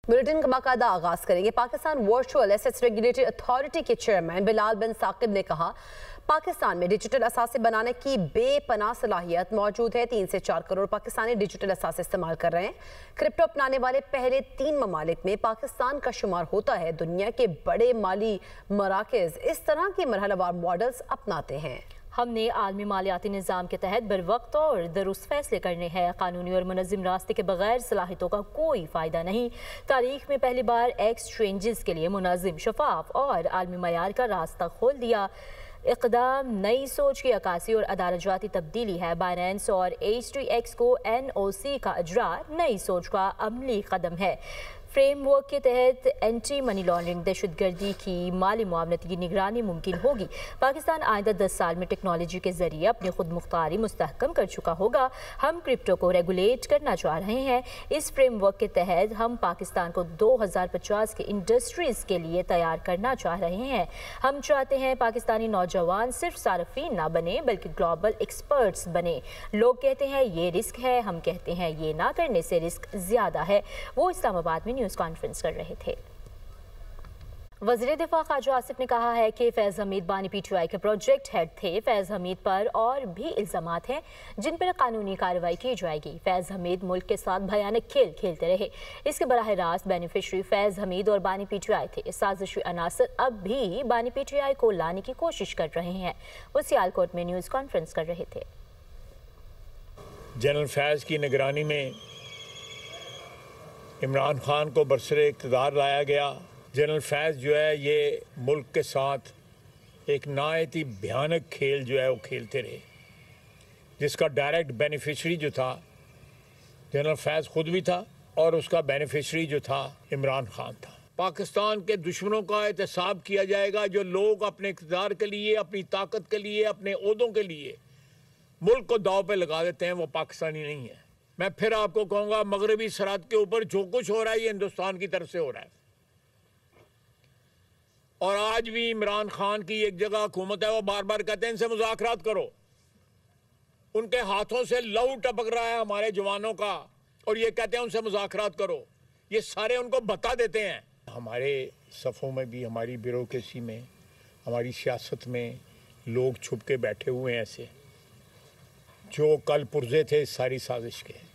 Bulletin का बाकायदा आगाज करेंगे। Pakistan virtual assets regulatory authority के चेयरमैन बिलाल बिन साकिब ने कहा, पाकिस्तान में डिजिटल असासे बनाने की बेपनाह सलाहियत मौजूद है। 3 से 4 करोड़ पाकिस्तानी डिजिटल असासे इस्तेमाल कर रहे हैं। क्रिप्टो अपनाने वाले पहले 3 ममालिक में पाकिस्तान का शुमार होता है। दुनिया के बड़े माली मराकज़ इस तरह के मरहलावार मॉडल्स अपनाते हैं। हमने आलमी मालियाती निज़ाम के तहत बर वक्त और दुरुस्त फैसले करने हैं। कानूनी और मुनज़्ज़म रास्ते के बगैर सलाहियतों का कोई फ़ायदा नहीं। तारीख में पहली बार एक्सचेंजेस के लिए मुनज़्ज़म, शफाफ और आलमी मयार का रास्ता खोल दिया। इक़दाम नई सोच की अक्कासी और अदालत-जाती तब्दीली है। बाइनेंस और HTX को NOC का इजरा नई सोच का अमली कदम है। फ्रेमवर्क के तहत एंटी मनी लॉन्ड्रिंग, दहशतगर्दी की माली मुआवनत की निगरानी मुमकिन होगी। पाकिस्तान आइंदा 10 साल में टेक्नोलॉजी के जरिए अपनी खुद मुख्तारी मुस्तहकम कर चुका होगा। हम क्रिप्टो को रेगुलेट करना चाह रहे हैं। इस फ्रेमवर्क के तहत हम पाकिस्तान को 2050 के इंडस्ट्रीज़ के लिए तैयार करना चाह रहे हैं। हम चाहते हैं पाकिस्तानी नौजवान सिर्फ सार्फिन ना बने बल्कि ग्लोबल एक्सपर्ट्स बने। लोग कहते हैं ये रिस्क है, हम कहते हैं ये ना करने से रिस्क ज़्यादा है। वो इस्लामाबाद में न्यूज़ कॉन्फ्रेंस कर रहे थे। वज़ीर दिफा ख्वाजा आसिफ ने कहा है कि फैज़ हमीद बानी PTI के प्रोजेक्ट हेड थे। फैज़ हमीद पर और भी इल्ज़ामात हैं जिन पर कानूनी कार्रवाई की जाएगी। फैज़ हमीद मुल्क के साथ भयानक खेल खेलते रहे। इसके बराह रास्त बेनिफिशरी फैज़ हमीद और बानी PTI थे। साजिशी अनासर अब भी बानी PTI को लाने की कोशिश कर रहे हैं। वो सियालकोट में न्यूज़ कॉन्फ्रेंस कर रहे थे। जनरल फैज़ की निगरानी में इमरान खान को बरसरे इक़्तिदार लाया गया। जनरल फैज़ जो है ये मुल्क के साथ एक नहायत ही भयानक खेल जो है वो खेलते रहे, जिसका डायरेक्ट बेनिफिशरी जो था जनरल फैज़ खुद भी था और उसका बेनिफिशरी जो था इमरान खान था। पाकिस्तान के दुश्मनों का एहतसाब किया जाएगा। जो लोग अपने इक़्तिदार के लिए, अपनी ताकत के लिए, अपने ओहदों के लिए मुल्क को दाव पे लगा देते हैं, वो पाकिस्तानी नहीं है। मैं फिर आपको कहूँगा, मगरबी सरहद के ऊपर जो कुछ हो रहा है ये हिंदुस्तान की तरफ से हो रहा है। और आज भी इमरान खान की एक जगह हुकूमत है, वो बार बार कहते हैं इनसे मुज़ाकरात करो। उनके हाथों से लहू टपक रहा है हमारे जवानों का और ये कहते हैं उनसे मुज़ाकरात करो। ये सारे उनको बता देते हैं। हमारे सफ़ों में भी, हमारी ब्यूरोक्रेसी में, हमारी सियासत में लोग छुप के बैठे हुए हैं ऐसे, जो कल पुर्जे थे इस सारी साजिश के,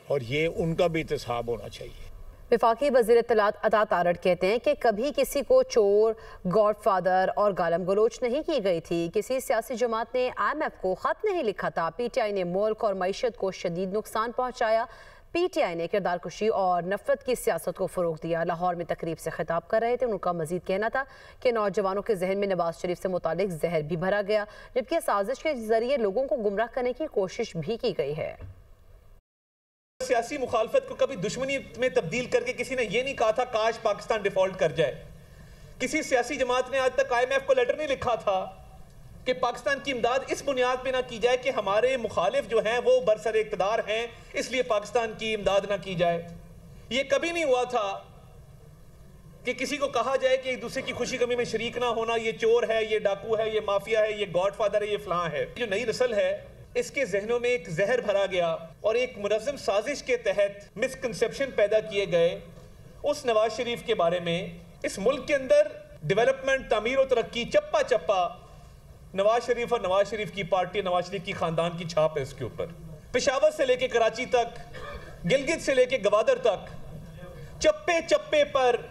और ये उनका भी एहतसाब होना चाहिए। वफाकी वज़ीर इत्तलात अता तारड़ कहते हैं कि कभी किसी को चोर, गॉडफादर और गालम गलोच नहीं की गई थी। किसी सियासी जमात ने IMF को ख़त नहीं लिखा था। PTI ने मुल्क और मईशत को शदीद नुकसान पहुँचाया। PTI ने किरदार कुशी और नफरत की सियासत को फ़रोग़ दिया। लाहौर में तकरीब से खिताब कर रहे थे। उनका मजीद कहना था कि नौजवानों के जहन में नवाज शरीफ से मुतालिक जहर भी भरा गया, जबकि साजिश के जरिए लोगों को गुमराह करने की कोशिश भी की गई है। सियासी मुखालफत को कभी दुश्मनी में तब्दील करके किसी ने यह नहीं कहा था काश पाकिस्तान डिफॉल्ट कर जाए। किसी सियासी जमात ने आज तक IMF को लेटर नहीं लिखा था कि पाकिस्तान की इमदाद इस बुनियाद पे ना की जाए कि हमारे मुखालिफ जो हैं वो बरसरे इक़्तिदार हैं, इसलिए पाकिस्तान की इमदाद ना की जाए। ये कभी नहीं हुआ था कि किसी को कहा जाए कि एक दूसरे की खुशी गमी में शरीक ना होना, ये चोर है, ये डाकू है, ये माफिया है, ये गॉडफादर है, ये फलां है। जो नई नस्ल है इसके जहनों में एक जहर भरा गया और एक मुनज़्ज़म साजिश के तहत मिसकंसेप्शन पैदा किए गए उस नवाज शरीफ के बारे में। इस मुल्क के अंदर डेवलपमेंट, तामीर और तरक्की चप्पा चप्पा नवाज शरीफ और नवाज शरीफ की पार्टी, नवाज शरीफ की खानदान की छाप है इसके ऊपर। पेशावर से लेके कराची तक, गिलगित से लेके गवादर तक, चप्पे चप्पे पर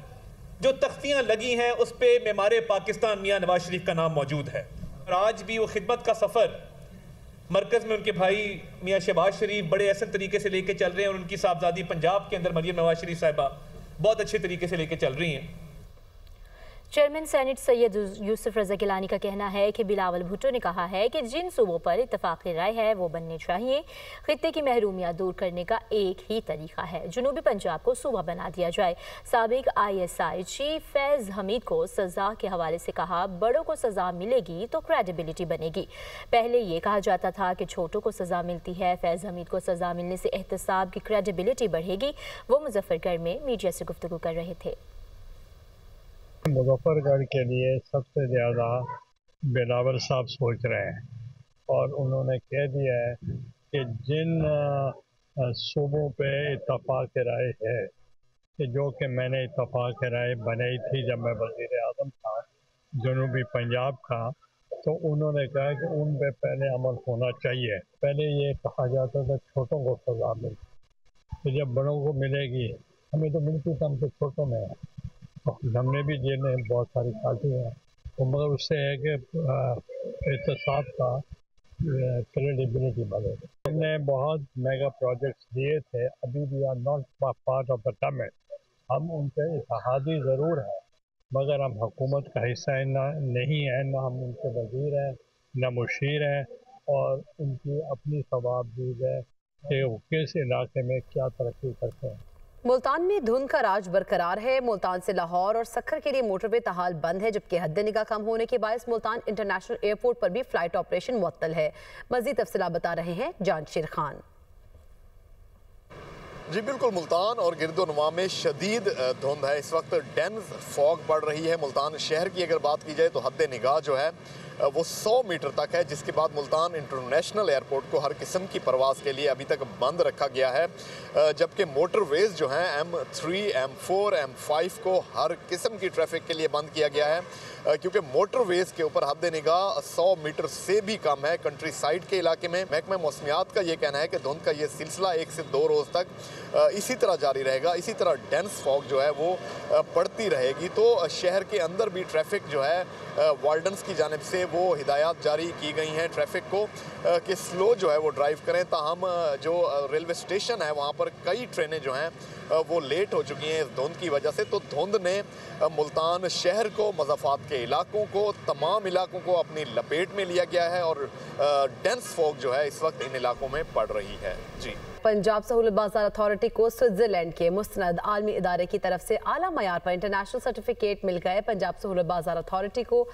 जो तख्तियां लगी हैं उस पे मेमारे पाकिस्तान मियां नवाज शरीफ का नाम मौजूद है। और आज भी वो खिदमत का सफ़र मरकज़ में उनके भाई मियां शहबाज शरीफ बड़े ऐसे तरीके से लेके चल रहे हैं और उनकी साहबजादी पंजाब के अंदर मरियम नवाज शरीफ साहिबा बहुत अच्छे तरीके से लेके चल रही हैं। चेयरमैन सेनेट सैयद यूसुफ रज़ा गिलानी का कहना है कि बिलावल भुट्टो ने कहा है कि जिन सूबों पर इत्तफाक़ी राय है वो बनने चाहिए। खित्ते की महरूमियाँ दूर करने का एक ही तरीका है, जनूबी पंजाब को सूबा बना दिया जाए। साबिक ISI चीफ फैज़ हमीद को सज़ा के हवाले से कहा, बड़ों को सज़ा मिलेगी तो क्रेडिबिलिटी बनेगी। पहले ये कहा जाता था कि छोटों को सज़ा मिलती है, फैज़ हमीद को सज़ा मिलने से एहतसाब की क्रेडिबिलिटी बढ़ेगी। वो मुजफ्फरगढ़ में मीडिया से गुफ्तगू कर रहे थे। मुजफ्फरगढ़ के लिए सबसे ज़्यादा बिलावल साहब सोच रहे हैं और उन्होंने कह दिया है कि जिन सूबों पे इत्तफाक राय है کہ جو کہ میں نے اتفاق رائے بنائی تھی جب میں وزیر اعظم تھا جنوبی پنجاب کا، تو انہوں نے کہا کہ ان پہ پہلے عمل ہونا چاہیے۔ پہلے یہ کہا جاتا تھا چھوٹوں کو سزا ملتی، تو جب بڑوں کو ملے گی، ہمیں تو ملتی تو ہم تو چھوٹوں میں ہیں، ہم نے بھی جیلیں بہت ساری کاٹی ہیں، تو مگر اس سے ہے کہ احتساب کا کریڈیبلٹی بڑھے۔ ہم نے بہت میگا پروجیکٹس دیے تھے، ابھی بھی are not part of the government, ہم ان پہ اتحادی ضرور ہیں مگر ہم حکومت کا حصہ نہیں ہیں، نہ ہم ان کے وزیر ہیں نہ مشیر ہیں، اور ان کی اپنی ثواب دید ہے کہ وہ کس علاقے میں کیا ترقی کرتے ہیں۔ ملتان میں دھند کا راج برقرار ہے۔ ملتان سے لاہور اور سکھر کے لیے موٹر وے تاحال بند ہے، جبکہ حد نگاہ کم ہونے کے باعث ملتان انٹرنیشنل ایئرپورٹ پر بھی فلائٹ آپریشن معطل ہے۔ مزید تفصیلات بتا رہے ہیں جانشیر خان۔ جی بالکل، ملتان اور گرد و نواح میں شدید دھند ہے، اس وقت ڈینس فاگ بڑھ رہی ہے۔ ملتان شہر کی اگر بات کی جائے تو حد نگاہ جو ہے وہ 100 میٹر تک ہے، جس کے بعد ملتان انٹرنیشنل ایئرپورٹ کو ہر قسم کی پرواز کے لیے ابھی تک بند رکھا گیا ہے، جبکہ موٹر ویز جو ہیں M3 M4 M5 کو ہر قسم کی ٹریفک کے لیے بند کیا گیا ہے، کیونکہ موٹر ویز کے اوپر حد نگاہ 100 میٹر سے بھی کم ہے۔ کنٹری سائڈ کے علاقے میں محکمہ موسمیات کا یہ کہنا ہے کہ دھند کا یہ سلسلہ 1 سے 2 روز تک اسی طرح جاری رہے گا، اسی طرح ڈینس فاگ جو ہے وہ پڑتی رہے گی۔ تو شہر کے اندر بھی ٹریفک جو ہے وارڈنز کی جانب سے وہ ہدایات جاری کی گئی ہیں ٹریفک کو کہ سلو جو ہے وہ ڈرائیو کریں، تاہم جو ریلوے اسٹیشن ہے وہاں پر کئی ٹرینیں جو ہیں وہ لیٹ ہو چکی ہیں اس دھند کی وجہ سے۔ تو دھند نے ملتان شہر کو، مضافات کے علاقوں کو، تمام علاقوں کو اپنی لپیٹ میں لیا گیا ہے، اور ڈینس فاگ جو ہے اس وقت ان علاقوں میں پڑ رہی ہے۔ جی، پنجاب سہولت بازار اتھارٹی کو سوئٹزرلینڈ کے مستند عالمی ادارے کی طرف سے اعلیٰ معیار پر انٹرنیشنل سرٹیفکیٹ مل گئے۔ پنجاب سہولت بازار اتھارٹی کو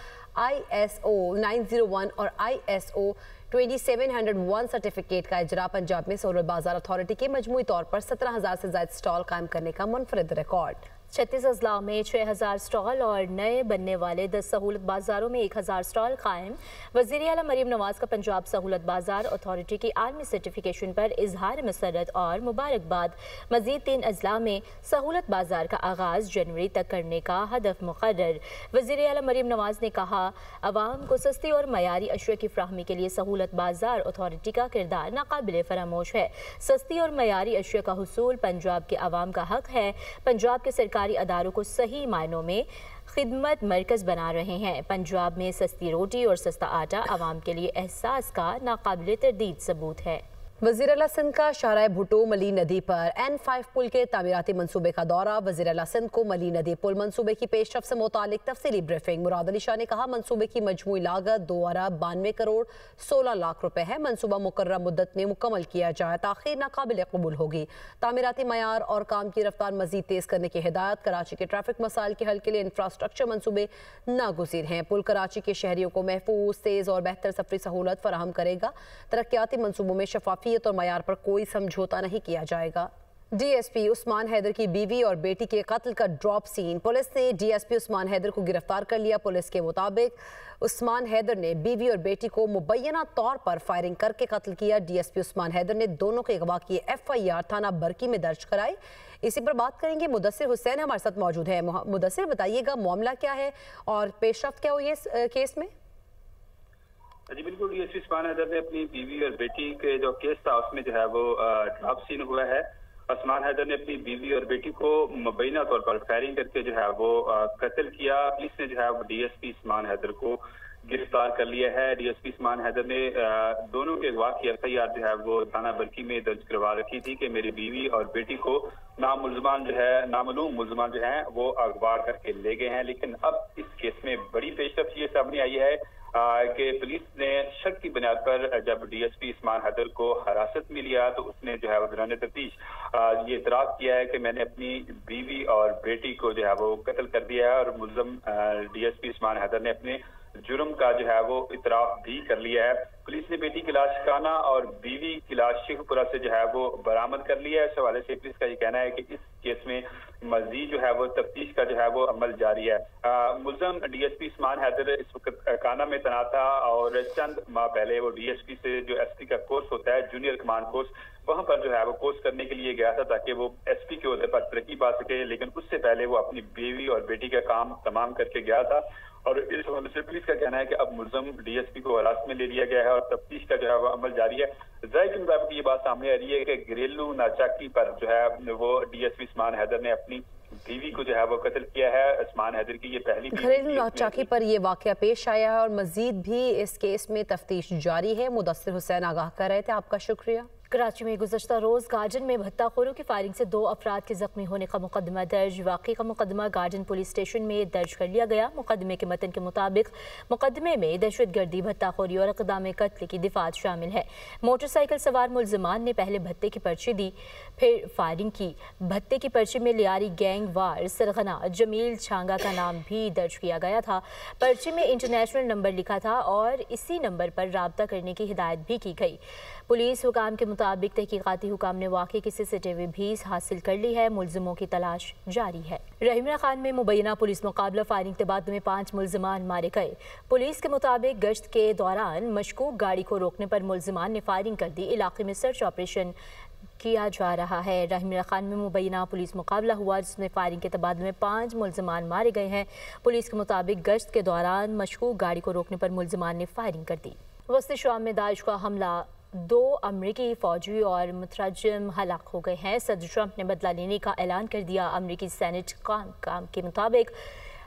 ISO 901 اور ISO 2701 سرٹیفکیٹ کا اجرا۔ پنجاب میں سہولت بازار اتھارٹی کے مجموعی طور پر 17,000 سے زائد سٹال قائم کرنے کا منفرد ریکارڈ۔ 36 اضلاع میں 6,000 سٹال اور نئے بننے والے 10 سہولت بازاروں میں 1,000 سٹال قائم۔ وزیر اعلیٰ مریم نواز کا پنجاب سہولت بازار اتھارٹی کی عالمی سرٹیفکیشن پر اظہار مسرت اور مبارکباد۔ مزید 3 اضلاع میں سہولت بازار کا آغاز جنوری تک کرنے کا ہدف مقرر۔ وزیر اعلیٰ مریم نواز نے کہا، عوام کو سستی اور معیاری اشیاء کی فراہمی کے لیے سہولت بازار اتھارٹی کا کردار ناقابل فراموش ہے۔ سستی اور معیاری اشیاء کا حصول پنجاب کے عوام کا حق ہے۔ پنجاب کے سرکاری اداروں کو صحیح معنوں میں خدمت مرکز بنا رہے ہیں۔ پنجاب میں سستی روٹی اور سستا آٹا عوام کے لیے احساس کا ناقابل تردید ثبوت ہے۔ وزیر اعلیٰ سندھ کا شاہراہ بھٹو ملی ندی پر N5 پل کے تعمیراتی منصوبے کا دورہ۔ وزیر اعلیٰ سندھ کو ملی ندی پل منصوبے کی پیش رفت سے متعلق تفصیلی بریفنگ۔ مراد علی شاہ نے کہا، منصوبے کی مجموعی لاگت 2 ارب 92 کروڑ 16 لاکھ روپے ہے۔ منصوبہ مقررہ مدت میں مکمل کیا جائے، تاخیر ناقابل قبول ہوگی۔ تعمیراتی معیار اور کام کی رفتار مزید تیز کرنے کی ہدایت۔ کراچی کے ٹریفک مسائل کے حل کے لیے انفراسٹرکچر منصوبے ناگزیر ہیں۔ پل کراچی کے شہریوں کو محفوظ، تیز اور بہتر سفری سہولت فراہم کرے گا۔ ترقیاتی منصوبوں میں شفافیت اور معیار پر کوئی سمجھوتا نہیں کیا جائے گا۔ ڈی ایس پی عثمان حیدر کی بیوی اور بیٹی کے قتل کا ڈراپ سین۔ پولیس نے ڈی ایس پی عثمان حیدر کو گرفتار کر لیا۔ پولیس کے مطابق عثمان حیدر نے بیوی اور بیٹی کو مبینہ طور پر فائرنگ کر کے قتل کیا۔ ڈی ایس پی عثمان حیدر نے دونوں کے اغوا کی FIR تھانہ برکی میں درج کرائی۔ اسی پر بات کریں گے، مدثر حسین ہمارے ساتھ موجود ہے۔ مدثر، بتائیے گا معاملہ کیا ہے اور پیش رفت کیا ہوئی ہے اس کیس میں؟ جی بالکل، ڈی ایس پی عثمان حیدر نے اپنی بیوی اور بیٹی کے جو کیس تھا اس میں جو ہے وہ ڈراپ سین ہوا ہے۔ عثمان حیدر نے اپنی بیوی اور بیٹی کو مبینہ طور پر فائرنگ کر کے جو ہے وہ قتل کیا۔ پولیس نے جو ہے وہ ڈی ایس پی عثمان حیدر کو گرفتار کر لیا ہے۔ ڈی ایس پی عثمان حیدر نے دونوں کے اغوا کی FIR جو ہے وہ تھانہ برکی میں درج کروا رکھی تھی کہ میری بیوی اور بیٹی کو نامعلوم ملزمان جو ہیں وہ اغوا کر کے لے گئے ہیں۔ لیکن اب اس کیس میں بڑی پیش رفت یہ سامنے آئی ہے کہ پولیس نے شک کی بنیاد پر جب ڈی ایس پی عثمان حیدر کو حراست میں لیا تو اس نے جو ہے وہ دوران تفتیش یہ اعتراف کیا ہے کہ میں نے اپنی بیوی اور بیٹی کو جو ہے وہ قتل کر دیا ہے، اور ملزم ڈی ایس پی عثمان حیدر نے اپنے جرم کا جو ہے وہ اعتراف بھی کر لیا ہے۔ पुलिस ने बेटी की लाश काना और बीवी की लाश शेखपुरा से जो है वो बरामद कर लिया है। इस हवाले से पुलिस का ये कहना है कि इस केस में मजीद जो है वो तफ्तीश का जो है वो अमल जारी है। मुलजम डीएसपी उस्मान हैदर इस वक्त काना में तैनात था और चंद माह पहले वो डीएसपी से जो एसपी का कोर्स होता है, जूनियर कमांड कोर्स, वहां पर जो है वो कोर्स करने के लिए गया था ताकि वो एसपी के ओहदे पर तरक्की पा सके। लेकिन उससे पहले वो अपनी बीवी और बेटी का काम तमाम करके गया था और इस हवाले से पुलिस का कहना है कि अब मुलजम डीएसपी को हिरासत में ले लिया गया है और तफ्तीश का जो है वो अमल जारी है। ज़ाहिर के मुताबिक ये बात सामने आ रही है कि घरेलू नाचाकी पर जो है वो डीएसपी उस्मान हैदर ने अपनी बीवी को जो है वो कत्ल किया है। उस्मान हैदर की ये पहली घरेलू नाचाकी पर ये वाकया पेश आया है और मजीद भी इस केस में तफ्तीश जारी है। मुदस्सिर हुसैन आगाह कर रहे थे, आपका शुक्रिया। कराची में गुज़श्ता रोज़ गार्डन में भत्ताखोरों की फायरिंग से 2 अफराद के जख्मी होने का मुकदमा दर्ज। वाक़े का मुकदमा गार्डन पुलिस स्टेशन में दर्ज कर लिया गया। मुकदमे के मतन के मुताबिक मुकदमे में दहशतगर्दी, भत्ताखोरी और इक़दाम कत्ल की दिफात शामिल है। मोटरसाइकिल सवार मुलज़मान ने पहले भत्ते की पर्ची दी, फिर फायरिंग की। भत्ते की पर्ची में लियारी गैंग वार सरगना जमील छांगा का नाम भी दर्ज किया गया था। पर्ची में इंटरनेशनल नंबर लिखा था और इसी नंबर पर राब्ता करने की हिदायत भी की गई। पुलिस हुकाम के मुताबिक तहकीकाती हुकाम ने वाक़े की CCTV भी हासिल कर ली है। मुलजिमों की तलाश जारी है। रहीमरा खान में मुबैना पुलिस मुकाबला फायरिंग के बाद में 5 मुलजिमान मारे गए। पुलिस के मुताबिक गश्त के दौरान मशकूक गाड़ी को रोकने पर मुलजिमान ने फायरिंग कर दी। इलाके में सर्च ऑपरेशन किया जा रहा है। रहीमरा खान में मुबैना पुलिस मुकाबला हुआ जिसमें फायरिंग के तबादले में 5 मुलजिमान मारे गए हैं। पुलिस के मुताबिक गश्त के दौरान मशकूक गाड़ी को रोकने पर मुलजिमान ने फायरिंग कर दी। वस्ती शाम में दाइश का हमला, 2 अमरीकी फौजी और मुतरजम हलाक हो गए हैं। सदर ट्रंप ने बदला लेने का ऐलान कर दिया। अमरीकी सेनेट काम के मुताबिक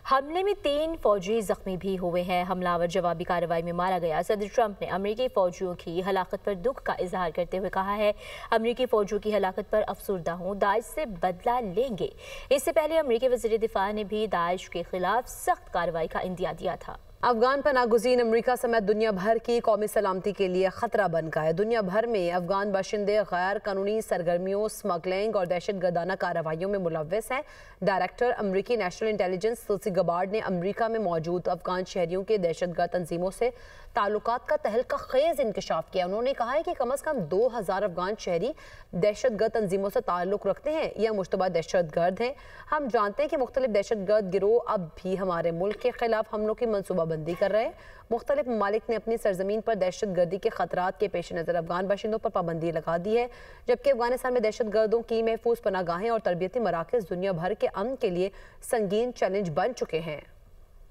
हमले में 3 फौजी जख्मी भी हुए हैं। हमलावर जवाबी कार्रवाई में मारा गया। सदर ट्रंप ने अमरीकी फौजियों की हलाकत पर दुख का इजहार करते हुए कहा है, अमरीकी फौजियों की हलाकत पर अफसुर्दा हूँ, दाइश से बदला लेंगे। इससे पहले अमरीकी वज़ीर दिफा ने भी दाइश के खिलाफ सख्त कार्रवाई का इंदिया दिया था। अफगान पनागुज़ीन अमरीका समेत दुनिया भर की कौमी सलामती के लिए ख़तरा बन गया है। दुनिया भर में अफगान बाशिंदे गैर कानूनी सरगर्मियों, स्मगलिंग और दहशतगर्दाना कार्रवाइयों में मुलव्वस हैं। डायरेक्टर अमरीकी नेशनल इंटेलिजेंस तुलसी गबार्ड ने अमरीका में मौजूद अफगान शहरियों के दहशतगर्द तंजीमों से ताल्लुकात का तहलका खेज इंकशाफ किया। उन्होंने कहा है कि कम अज़ कम 2000 अफगान शहरी दहशतगर्द तंजीमों से ताल्लुक़ रखते हैं या मुश्तबा दहशतगर्द हैं। हम जानते हैं कि मुख्तलिफ दहशतगर्द गिरोह अब भी हमारे मुल्क के खिलाफ हमलों की मनसूबाबंदी कर रहे हैं। मुख्तलिफ ममालिक ने अपनी सरजमीन पर दहशतगर्दी के खतरात के पेश नज़र अफगान बाशिंदों पर पाबंदी लगा दी है, जबकि अफगानिस्तान में दहशतगर्दों की महफूज पनागाहें और तरबियती मराकज़ दुनिया भर के अमन के लिए संगीन चैलेंज बन चुके हैं।